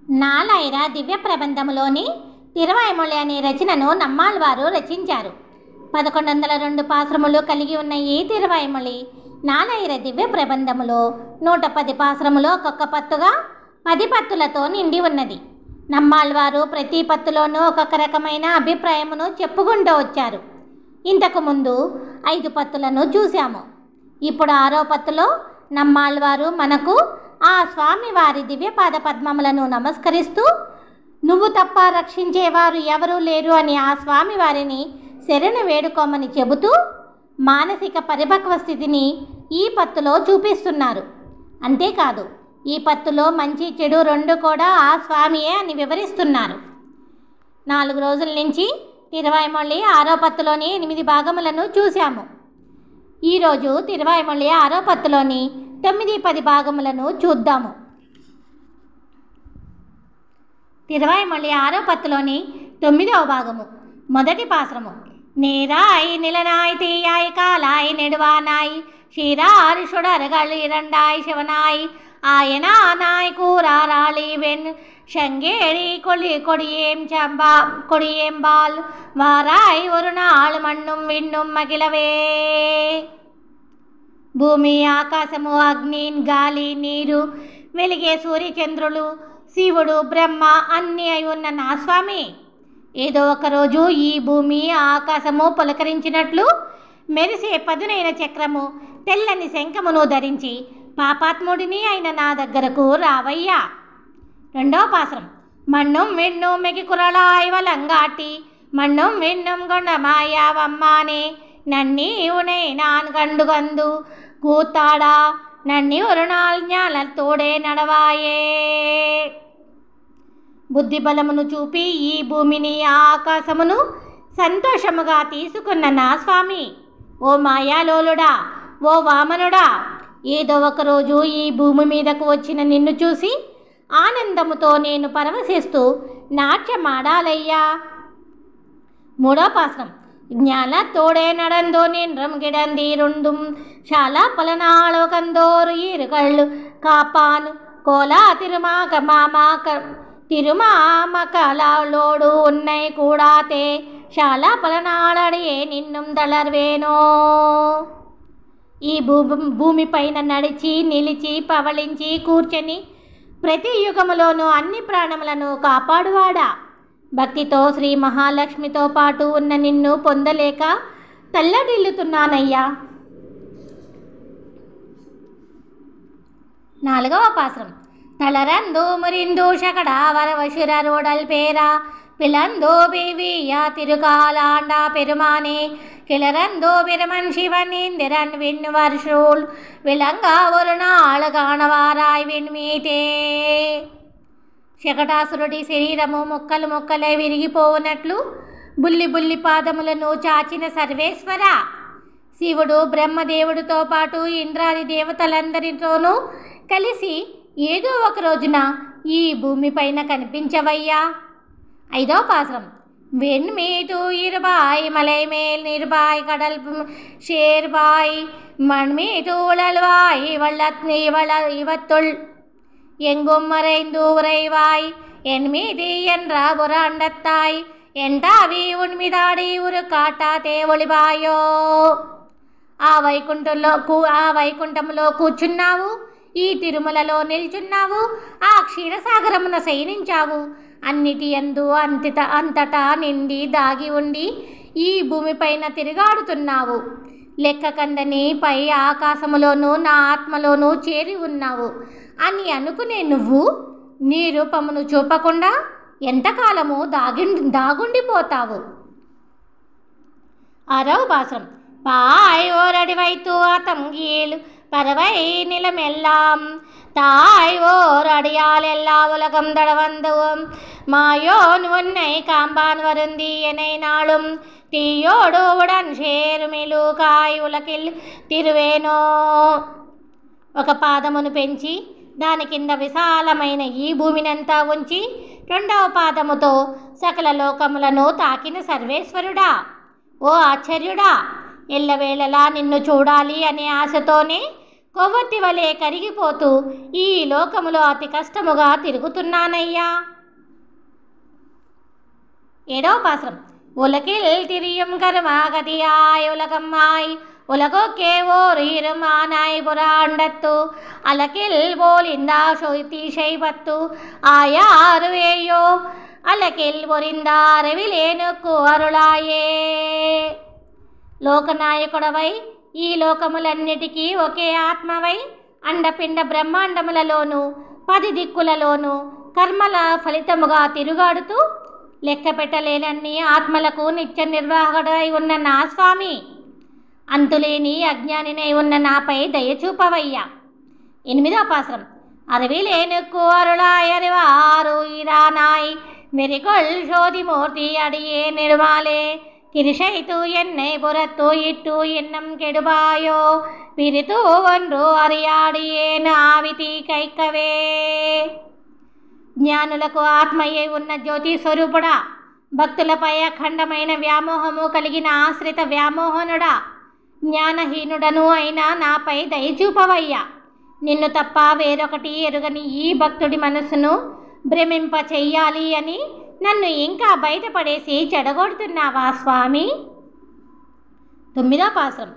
నాలాయిర దివ్య ప్రబంధములోని తిరువాయిమొళి అనే రచనను నమ్మాళ్వారు రచించారు. 1102 పాశ్రములు కలిగి ఉన్న ఈ తిరువాయిమొళి నాలాయిర దివ్య ప్రబంధములో 110 పాశ్రములు ఒక్కొక్క పత్తుగా 10 పత్తులతో నిండి ఉన్నది. నమ్మాళ్వారు ప్రతి పత్తులోనూ ఒక్కొక్క రకమైన అభిప్రాయమును చెప్పుకుంటూ వచ్చారు. ఇంతకు ముందు 5 పత్తులను చూశాము. ఇప్పుడు 6వ పత్తులో నమ్మాళ్వారు మనకు ఆ స్వామివారి దివ్యపాద పద్మములను నమస్కరిస్తూ నువ్వు తప్ప రక్షించేవారు ఎవరూ లేరు అని ఆ స్వామివారిని శరణు వేడుకోమని చెబుతూ మానసిక పరిపక్వ స్థితిని ఈ పత్తులో చూపిస్తున్నారు. అంతేకాదు ఈ పత్తులో మంచి చెడు రెండు కూడా ఆ స్వామియే అని వివరిస్తున్నారు. 4 రోజుల నుంచి తిరువాయిమొళి 6వ పత్తులోని 8 భాగములను చూశాము. ఈరోజు తిరువాయిమొళి 6వ పత్తులోని 9-10 భాగములను చూద్దాము. తిరువాయిమొళి 6వ పత్తులోని 9వ భాగము, మొదటి పాశ్రము. నేరాయి నిలనాయ్ తీయాయ్ కాలాయ్ నెడువానాయ్ క్షీరారుషుడరగళి இரண்டாய் சிவனாய் ఆయనానాయ్ కూరారాళి వెన్ శంగేరి கொடியேம்பால் வாராய் ஒரு நாள் மண்ணும் விண்ணும் மகிழவே. భూమి, ఆకాశము, అగ్ని, గాలి, నీరు, వెలిగే సూర్యచంద్రులు, శివుడు, బ్రహ్మ అన్నీ అయి ఉన్న నా స్వామి, ఏదో ఒకరోజు ఈ భూమి ఆకాశము పులకరించినట్లు మెరిసే పదునైన చక్రము తెల్లని శంఖమును ధరించి పాపాత్ముడిని అయిన నా దగ్గరకు రావయ్యా. 2వ పాశ్రం. మన్నుం విన్నుం మెగి కురళాయ్ వలంగాటి మన్నుం విన్నుం కొండమాయావమ్మానే నన్ని ఉనే నాన్ కండుగందు కూతాడా నన్ని ஒரு நாள் ஞாலத்தோడే నడవాయే. బుద్ధి బలమును చూపి ఈ భూమిని ఆకాశమును సంతోషముగా తీసుకున్న నా స్వామి, ఓ మాయాలోలుడా, ఓ వామనుడా, ఏదో ఒకరోజు ఈ భూమి మీదకు వచ్చిన నిన్ను చూసి ఆనందముతో నేను పరవశిస్తూ నాట్యమాడాలయ్యా. 3వ పాశ్రం. ஞாலத்தோடே நடந்தோ நின்றும் கிடந்தீருண்டும் శాలా పలనాళో కందోరు ఈరుకళ్ళు కాపాను కోలా తిరుమామకలోడు ఉన్నై కూడాతే శాలా పలనాళడియే నిన్నుం తళర్వేనో. ఈ భూమిపైన నడిచి నిలిచి పవళించి కూర్చొని ప్రతి యుగములోనూ అన్ని ప్రాణములను కాపాడువాడా, భక్తితో శ్రీ మహాలక్ష్మితో పాటు ఉన్న నిన్ను పొందలేక తల్లడిల్లుతున్నానయ్యా. 4వ పాశ్రం. తళరందు మురిందు షకడా వరవశుర రోడల్ పేరా పిలందో బేవియా తిరుకాలాండా పెరుమానే கிளரந்தோ பிரமன் சிவன் இந்திரன் விண்ணுவர்ஷூல் விளங்கா ஒரு நாள் காணவாరాయ్ విన్మీతే. శకటాసురుడి శరీరము ముక్కలు ముక్కలై విరిగిపోవునట్లు బుల్లి పాదములను చాచిన సర్వేశ్వర, శివుడు బ్రహ్మదేవుడితో పాటు ఇంద్రాది దేవతలందరితోనూ కలిసి ఏదో ఒక రోజున ఈ భూమిపైన కనిపించవయ్యా. 5వ పాశ్రం. வெண்மீது இருபாய் மலை மேல் நிர்பாய் கடல் சேர்பாய் மண்மீது உழல்வாய் இவத்துள் எங்கும் மறைந்து உறைவாய் என் மீது என்ற ஒரு அண்டத்தாய் ఎంటావి ఉన్మిదాడి ఉరు కాటాతే ఒలిబాయో. ఆ వైకుంఠములో కూర్చున్నావు, ఈ తిరుమలలో నిల్చున్నావు, ఆ క్షీరసాగరమున శయనించావు, అన్నిటి యందు అంతటా నిండి దాగి ఉండి ఈ భూమిపైన తిరుగాడుతున్నావు. లెక్క కందని పై ఆకాశములోనూ నా ఆత్మలోనూ చేరి ఉన్నావు అని అనుకునే నువ్వు నీ రూపమును చూపకుండా ఎంతకాలము దాగుండిపోతావు. 6వ పాశ్రం. பாய் ஓரடி வைத்து ஆத்தங்கீழ் பறவை நிலமெல்லாம் தாய் ஓர் அடியால் எல்லா உலகம் தடவந்தும் மாயோன் உன்னை காம்பான் வருந்தி என்னை நாளும் తీయోడు ఉడన్ షేరుమిలు కాయ్ ఉలకిల్ తిరువేనో. ఒక పాదమును పెంచి దాని కింద విశాలమైన ఈ భూమినంతా ఉంచి 2వ పాదముతో సకల లోకములను తాకిన సర్వేశ్వరుడా, ఓ ఆశ్చర్యుడా, ఎల్లవేళలా నిన్ను చూడాలి అనే ఆశతోనే కొవ్వొత్తి వలె కరిగిపోతూ ఈ లోకములో అతి కష్టముగా తిరుగుతున్నానయ్యా. 7వ పాసురం. உலகில் திரியும் கருமாகதியாய் உலகம்மாய் உலகோக்கே ஓர் இருமானாய் புராண்டத்து அலகில் போலிந்தா சொய்திசை பத்து ஆயாருவேயோ అలకిల్ పొరిందారవిలేనుకు అరుళాయే. లోకనాయకుడవై ఈ లోకములన్నిటికీ ఒకే ఆత్మవై అండపిండ బ్రహ్మాండములలోనూ 10 దిక్కులలోనూ కర్మల ఫలితముగా తిరుగాడుతూ లెక్క పెట్టలేనన్ని ఆత్మలకు నిత్య నిర్వాహకుడై ఉన్న నా స్వామి, అంతులేని అజ్ఞానినై ఉన్న నాపై దయచూపవయ్యా. 8వ పాసురం. అరవిలేనుకు అరుళాయ్ అరివారు ఇరానాయ్ வெறிகொள் சோதிமூர்த்தி அடியே நெடுமாலே கிரிஷைத்து என்னை புறத்து இட்டு எண்ணம் கெடுபாயோ பிரித்து ஒன்று அறிయాడియేను ఆవితి కైకవే. జ్ఞానులకు ఆత్మయే ఉన్న జ్యోతి స్వరూపుడా, భక్తులపై అఖండమైన వ్యామోహము కలిగిన ఆశ్రిత వ్యామోహనుడా, జ్ఞానహీనుడను అయినా నాపై దయచూపవయ్యా. నిన్ను తప్ప వేరొకటి ఎరుగని ఈ భక్తుడి మనసును భ్రమింప చెయ్యాలి అని నన్ను ఇంకా బయటపడేసి చెడగొడుతున్నావా స్వామి? 9వ పాసురం.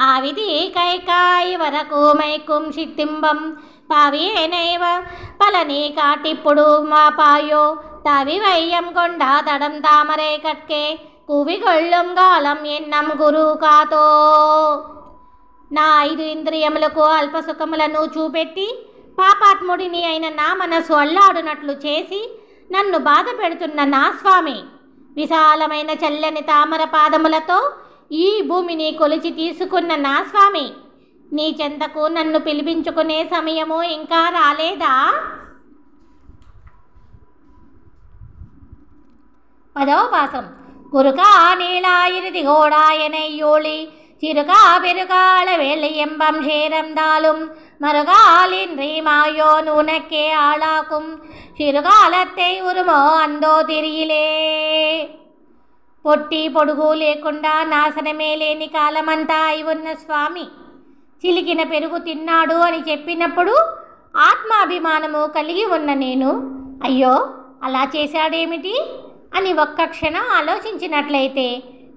ఆవిధి కైకాయి వరకు మైకుం సిత్తింబం పావియేనైవ పలని కాటిప్పుడు మాపాయో తావి వయ్యం కొండ తడం తామరై కట్కే కువిగొళ్ళం గాలం ఎన్నం గురు కాతో. నా 5 ఇంద్రియములకు అల్పసుఖములను చూపెట్టి పాపాత్ముడిని అయిన నా మనసు అల్లాడునట్లు చేసి నన్ను బాధ పెడుతున్న నా స్వామి, విశాలమైన చల్లని తామర పాదములతో ఈ భూమిని కొలిచి తీసుకున్న నా స్వామి, నీ చెంతకు నన్ను పిలిపించుకునే సమయము ఇంకా రాలేదా? 10వ పాసం. కురుకా నీళాయిరుది గోడాయనయ్యోళి చిరుకా பெருகால வெள்ளியம்பம் சேரந்தாலும் மறுகாலின்றி மாயோ நுனக்கே ஆளாக்கும் చిరుకాలத்தை ఉరుమో అందో తిరిగిలే. పొట్టి పొడుగు లేకుండా నాశనమే లేని కాలమంతా అయి ఉన్న స్వామి, చిలికిన పెరుగు తిన్నాడు అని చెప్పినప్పుడు ఆత్మాభిమానము కలిగి ఉన్న నేను, అయ్యో అలా చేశాడేమిటి అని ఒక్క క్షణం ఆలోచించినట్లయితే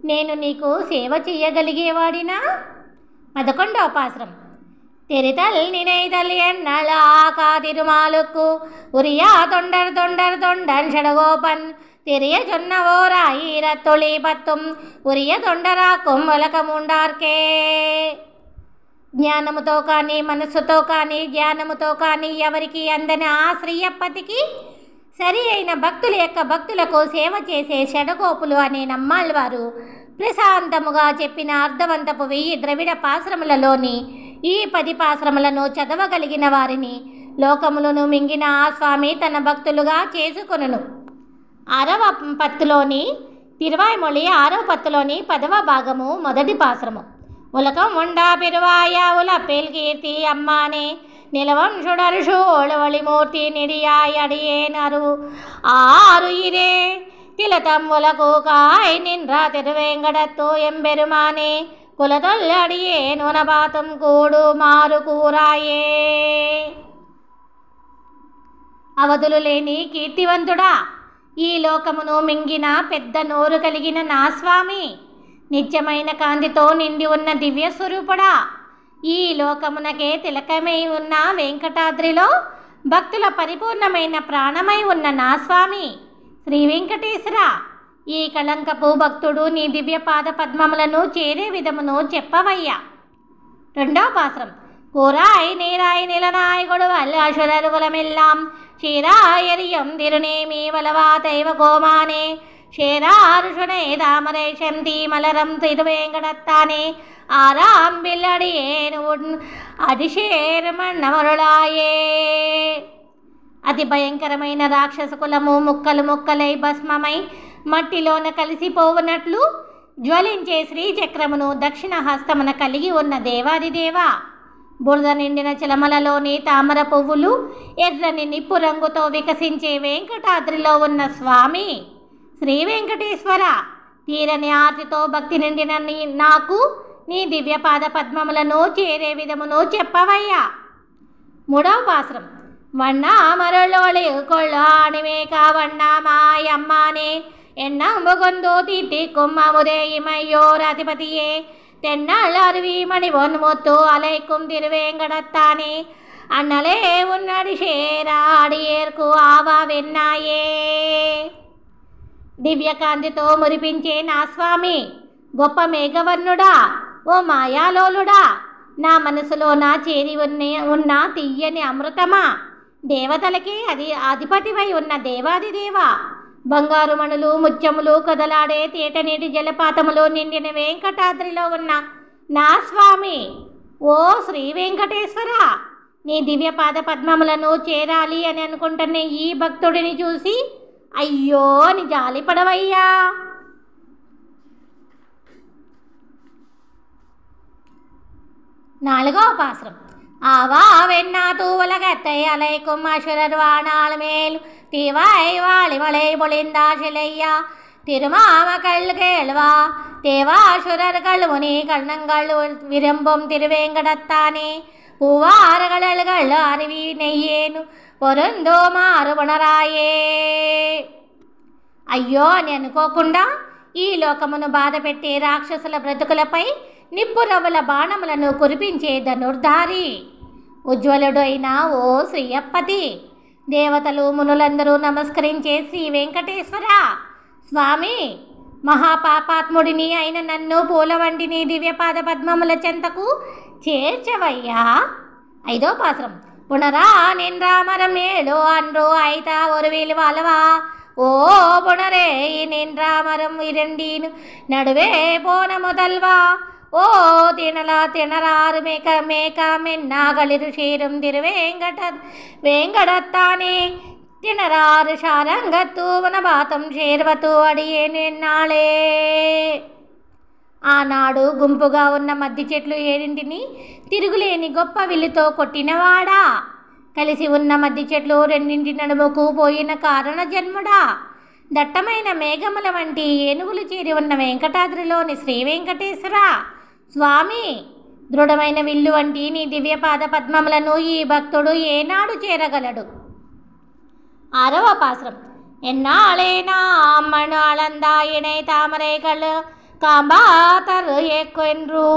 నేను నీకు సేవ చెయ్యగలిగేవాడినా? 11వ పాసురం. తెరితల్ నినైతల్ ఎన్నళ ఆకాదిరుమాలుక్కు ఉరియా తొండర్ తొండర్ తొండన్ షడగోపన్ తెరియ చొన్నవోరాయిర తొలి పత్తుం ఉరియ తొండరాకుం ఒలకముండార్కే. జ్ఞానముతో కానీ మనస్సుతో కానీ జ్ఞానముతో కానీ ఎవరికి అందని ఆ శ్రీయప్పతికి సరి అయిన భక్తుల యొక్క భక్తులకు సేవ చేసే షడగోపులు అనే నమ్మాళ్ళవారు ప్రశాంతముగా చెప్పిన అర్ధవంతపు 1000 ద్రవిడ పాశ్రములలోని ఈ 10 పాశ్రములను చదవగలిగిన వారిని లోకములను మింగిన ఆ స్వామి తన భక్తులుగా చేసుకొనును. 6వ పత్తులోని తిరువాయ్మొళి 6వ పత్తులోని 10వ భాగము 1వ పాశ్రము. ఉలకం ఉండా పెరువాయ ఉలపేల్ కీర్తి అమ్మానే நிலவம் சுடர்ஷு ஒளவழிமூர்த்தி நெடியாய் அடியேனரு ஆறு இரே திலதம் உலகோகாய் நின்ற திருவேங்கடத்தோ எம்பெருமானே కులతొల్ అడియేను నబాతం కూడు మారు కూరాయే. అవధులు లేని కీర్తివంతుడా, ఈ లోకమును మింగిన పెద్ద నోరు కలిగిన నా స్వామి, నిత్యమైన కాంతితో నిండి ఉన్న దివ్య స్వరూపుడా, ఈ లోకమునకే తిలకమై ఉన్న వెంకటాద్రిలో భక్తుల పరిపూర్ణమైన ప్రాణమై ఉన్న నా స్వామి శ్రీ వెంకటేశ్వర, ఈ కళంకపు భక్తుడు నీ దివ్య పాద పద్మములను చేరే విధమును చెప్పవయ్యా. 2వ పాసురం. கூராய் நீராய் நிலனாய் கொடுவல் அசுரருகுலமெல்லாம் சீராயரியம் திருநேமி வலவா தெய்வ கோமானே ஷேராருஷுனை தாமரை செந்தி மலரம் திருவேங்கடத்தானே ఆరాంబిల్లడియేను అడిషేరమన్నమరుళాయే. అతి భయంకరమైన రాక్షస కులము ముక్కలు ముక్కలై భస్మమై మట్టిలోన కలిసిపోవునట్లు జ్వలించే శ్రీచక్రమును దక్షిణ హస్తమున కలిగి ఉన్న దేవాదిదేవా, బురద నిండిన చిలమలలోని తామర పువ్వులు ఎర్రని నిప్పు రంగుతో వికసించే వెంకటాద్రిలో ఉన్న స్వామి శ్రీ వెంకటేశ్వర, తీరని ఆర్తితో భక్తి నిండిన నాకు నీ దివ్య పాద పద్మములను చేరే విధమును చెప్పవయ్యా. 3వ పాసురం. వన్నా మరుళోళి కొళ్ళాణిమేక వన్నా మాయమ్మానే ఎన్నంబుగొందు తిట్టి కుమ్మముదేయిమయ్యోరధిపతియే தென்னாள் அருவி மணி பொன்முத்து அலைக்கும் திருவேங்கடத்தானே అన్నలే ఉన్నడి షేరాడి ఏర్కు ఆవా వెన్నాయే. దివ్యకాంతితో మురిపించే నా స్వామి, గొప్ప మేఘవర్ణుడా, ఓ మాయాలోలుడా, నా మనసులో నా చేరి ఉన్న తీయని అమృతమా, దేవతలకి అధిపతివై ఉన్న దేవాదిదేవా, బంగారు మణులు ముత్యములు కదలాడే తేటనీటి జలపాతములు నిండిన వెంకటాద్రిలో ఉన్న నా స్వామి, ఓ శ్రీ వెంకటేశ్వర, నీ దివ్య పాద పద్మములను చేరాలి అని అనుకుంటున్న ఈ భక్తుడిని చూసి అయ్యో అని జాలిపడవయ్యా. 4వ పాసురం. ஆவா வெண்ணா தூவலகத்தை அலைக்கும் அசுரர் வாணாள் மேல் தீவாய் வாளிமலை பொழிந்தாசிலையா திருமாமகள் கேள்வா தேவாசுரர்கள் முனி கண்ணங்கள் விரும்பும் திருவேங்கடத்தானே பூவாறுகள் அருவி நெய்యేను పొరుందో మారుబుణరాయే. అయ్యో అని అనుకోకుండా ఈ లోకమును బాధపెట్టే రాక్షసుల బ్రతుకులపై నిప్పురవ్వల బాణములను కురిపించే ధనుర్ధారి, ఉజ్వలుడైన ఓ శ్రీయప్పతి, దేవతలు మునులందరూ నమస్కరించే శ్రీ వెంకటేశ్వర స్వామి, మహాపాపాత్ముడిని అయిన నన్ను పూలవంటిని దివ్యపాద పద్మముల చెంతకు చేర్చవయ్యా. 5వ పాసురం. புணரா நின்றாமரம் ஏழோ அன்றோ ஐதா ஒரு வேலு வாழவா ஓ புணரே நின்றாமரம் இரண்டீனு நடுவே போன முதல்வா ஓ திணலா திணறாறு மேக மேக மென்னாகளிரு சேரும் வேங்கடத்தானே திணறாறு சாரங்கத்து వనబాతం చేర్వతు అడియేనాళే. ఆనాడు గుంపుగా ఉన్న మద్ది చెట్లు 7 తిరుగులేని గొప్ప విల్లుతో కొట్టినవాడా, కలిసి ఉన్న మద్ది చెట్లు 2 నడుముకు పోయిన కారణ జన్ముడా, దట్టమైన మేఘముల వంటి ఏనుగులు చేరి ఉన్న వెంకటాద్రిలోని శ్రీ వెంకటేశ్వర స్వామి, దృఢమైన విల్లు వంటి నీ దివ్యపాద పద్మములను ఈ భక్తుడు ఏనాడు చేరగలడు. 6వ పాసురం. ఎన్నాళేనా అమ్మను అళందాయినై తామரைகள் காம்பாத்தர் ஏக்கொன்று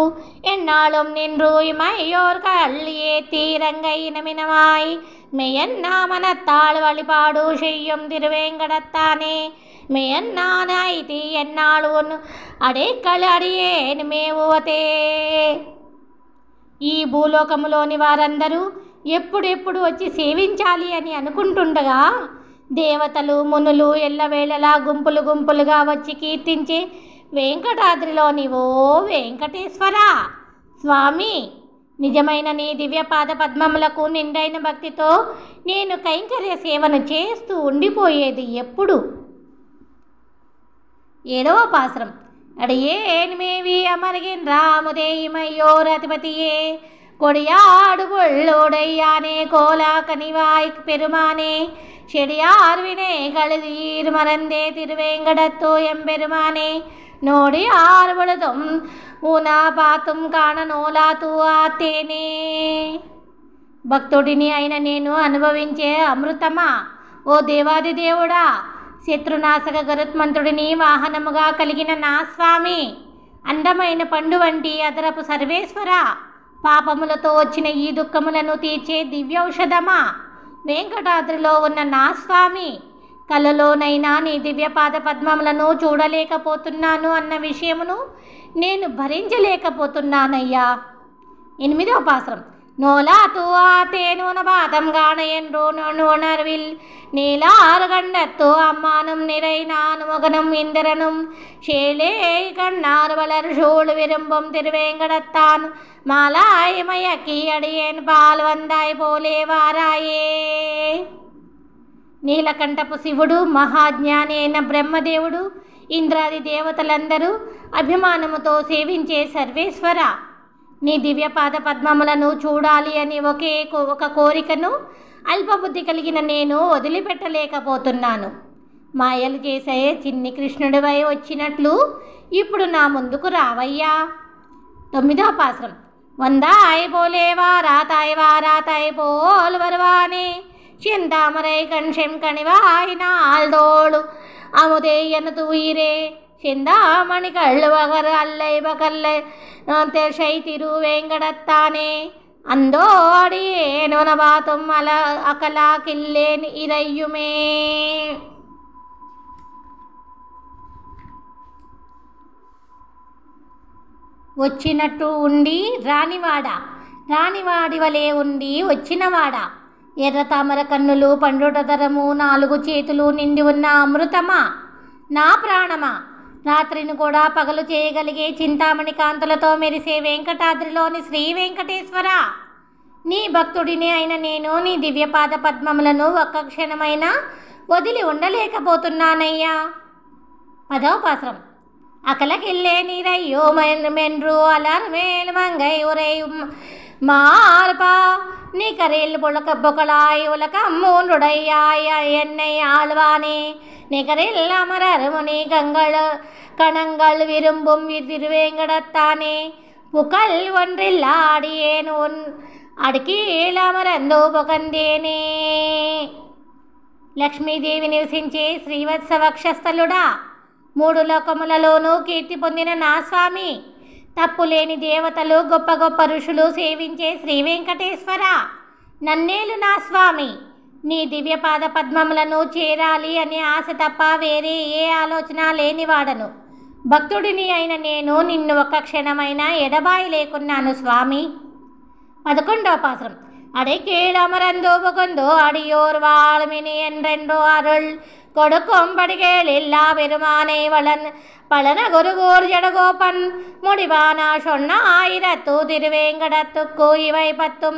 என்னாலும் நின்று இமையோர்கள் ஏத்தி ரங்கை இனமினமாய் மெய்யன்னா மனத்தாள் வழிபாடு செய்யும் திருவேங்கடத்தானே மெய்யன்னானைతి ఎన్నాళ్ళు అడేకళ అడియేను మేవువతే. ఈ భూలోకములోని వారందరూ ఎప్పుడెప్పుడు వచ్చి సేవించాలి అని అనుకుంటుండగా దేవతలు మునులు ఎల్లవేళలా గుంపులు గుంపులుగా వచ్చి కీర్తించే వెంకటాద్రిలోని ఓ వెంకటేశ్వర స్వామి, నిజమైన నీ దివ్యపాద పద్మములకు నిండైన భక్తితో నేను కైంకర్య సేవను చేస్తూ ఉండిపోయేది ఎప్పుడు. 7వ పాసురం. అడియేన్మేవి అమర్గిన్ రాముదేయిమయ్యోరధిపతియే கொடியாடு பொள்ளோடையானே கோலா கனிவாய் பெருமானே செடியார் வினைகளீர் மறந்தே திருவேங்கடத்தோ எம்பெருமானே நோடி ஆறு பொழுதும் ஊனா పాతుం కాణ నోలాతూ ఆతేనే. భక్తుడిని అయిన నేను అనుభవించే అమృతమా, ఓ దేవాది దేవుడా, శత్రునాశక గరుత్మంతుడిని వాహనముగా కలిగిన నా స్వామి, అందమైన పండు వంటి అదరపు సర్వేశ్వర, పాపములతో వచ్చిన ఈ దుఃఖములను తీర్చే దివ్యౌషధమా, వెంకటాద్రిలో ఉన్న నా స్వామి, కలలోనైనా నీ దివ్యపాద పద్మములను చూడలేకపోతున్నాను అన్న విషయమును నేను భరించలేకపోతున్నానయ్యా. 8వ పాసురం. நோலாத்து ஆத்தேனோன பாதம் காண என்றோ உணர்வில் நீலாறு கண்டத்து அம்மானும் நிறை நானும் முகனும் இந்திரனும் ஷேலே கண்ணாறு வளர் சூழ் விரும்பும் திருவேங்கடத்தான் மாலாய் மயக்கி அடியேன் பால் வந்தாய் போலே వారాయే. నీలకంఠపు శివుడు, మహాజ్ఞాని అయిన బ్రహ్మదేవుడు, ఇంద్రాది దేవతలందరూ అభిమానముతో సేవించే సర్వేశ్వర, నీ దివ్యపాద పద్మములను చూడాలి అని ఒక కోరికను అల్పబుద్ధి కలిగిన నేను వదిలిపెట్టలేకపోతున్నాను. మాయలు చేసే చిన్ని కృష్ణుడివై వచ్చినట్లు ఇప్పుడు నా ముందుకు రావయ్యా. 9వ పాసురం. வந்தாய் போலே வாராத்தாய் போல் வருவானே செந்தாமரை கண் செம்கணிவாய் நாள் தோಳು அமுதே எனது உயிரே செந்தாமணி கள்ளுவகர் அல்லை பகல்லை திசை திருவேங்கடத்தானே அந்தோ அடியேனு நபாத்தும் அகலா கில்லேன் இறையுமே. వచ్చినట్టు ఉండి రాణివాడి వలె ఉండి వచ్చినవాడా, ఎర్ర తామర కన్నులు పండుటతరము 4 చేతులు నిండి ఉన్న అమృతమా, నా ప్రాణమా, రాత్రిని కూడా పగలు చేయగలిగే చింతామణి కాంతులతో మెరిసే వెంకటాద్రిలోని శ్రీ వెంకటేశ్వర, నీ భక్తుడిని అయిన నేను నీ దివ్యపాద పద్మములను ఒక్క క్షణమైనా వదిలి ఉండలేకపోతున్నానయ్యా. 10వ పాసురం. அகலகில்லே நீரையோ மென்று அலர் மேல் மங்கை உரையும் மார்பா நீ கரையில் புகழாய் உலகம் மூன்றுடையாய் என்னை ஆழ்வானே நிகரில் அமரர் முனி கணங்கள் விரும்பும் திருவேங்கடத்தானே புகழ் ஒன்றில்லாடியேன் உன் అడికీల అమరందో పొకందేనే. లక్ష్మీదేవి నివసించే శ్రీవత్స వక్షస్థలుడా, 3 లోకములలోనూ కీర్తి పొందిన నా స్వామి, తప్పులేని దేవతలు గొప్ప గొప్ప ఋషులు సేవించే శ్రీ వెంకటేశ్వర, నన్నేలు నా స్వామి. నీ దివ్యపాద పద్మములను చేరాలి అనే ఆశ తప్ప వేరే ఏ ఆలోచన లేనివాడను. భక్తుడిని అయిన నేను నిన్ను ఒక్క క్షణమైనా ఎడబాయి లేకున్నాను స్వామి. 11వ పాసురం. அடைக்கீழமரந்தோ புகுந்தோ அடியோர் வாழ்மினி என்றென்றோ அருள் கொடுக்கும்படிகள் எல்லா பெருமானை பலன குருகூர் ஜடகோபன் முடிவானா சொன்ன 1000 திருவேங்கடத்துக்கு இவை 10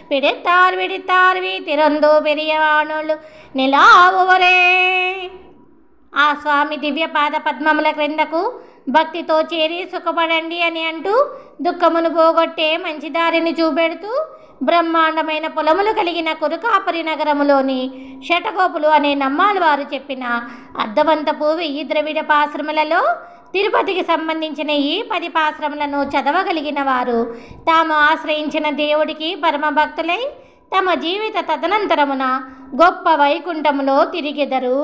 பிடித்தார் తిరందు పెరియవాణులు నిలావువరే. ఆ స్వామి దివ్య పాద పద్మముల క్రిందకు భక్తితో చేరి సుఖపడండి అని అంటూ దుఃఖమును పోగొట్టే మంచి దారిని చూపెడుతూ బ్రహ్మాండమైన పొలములు కలిగిన కురుకాపురి నగరములోని శటగోపులు అనే నమ్మాళ్ళు వారు చెప్పిన అర్ధవంతపు 1000 ద్రవిడ పాశ్రములలో తిరుపతికి సంబంధించిన ఈ 10 పాశ్రములను చదవగలిగిన వారు తాము ఆశ్రయించిన దేవుడికి పరమభక్తులై తమ జీవిత తదనంతరమున గొప్ప వైకుంఠములో తిరిగెదరు.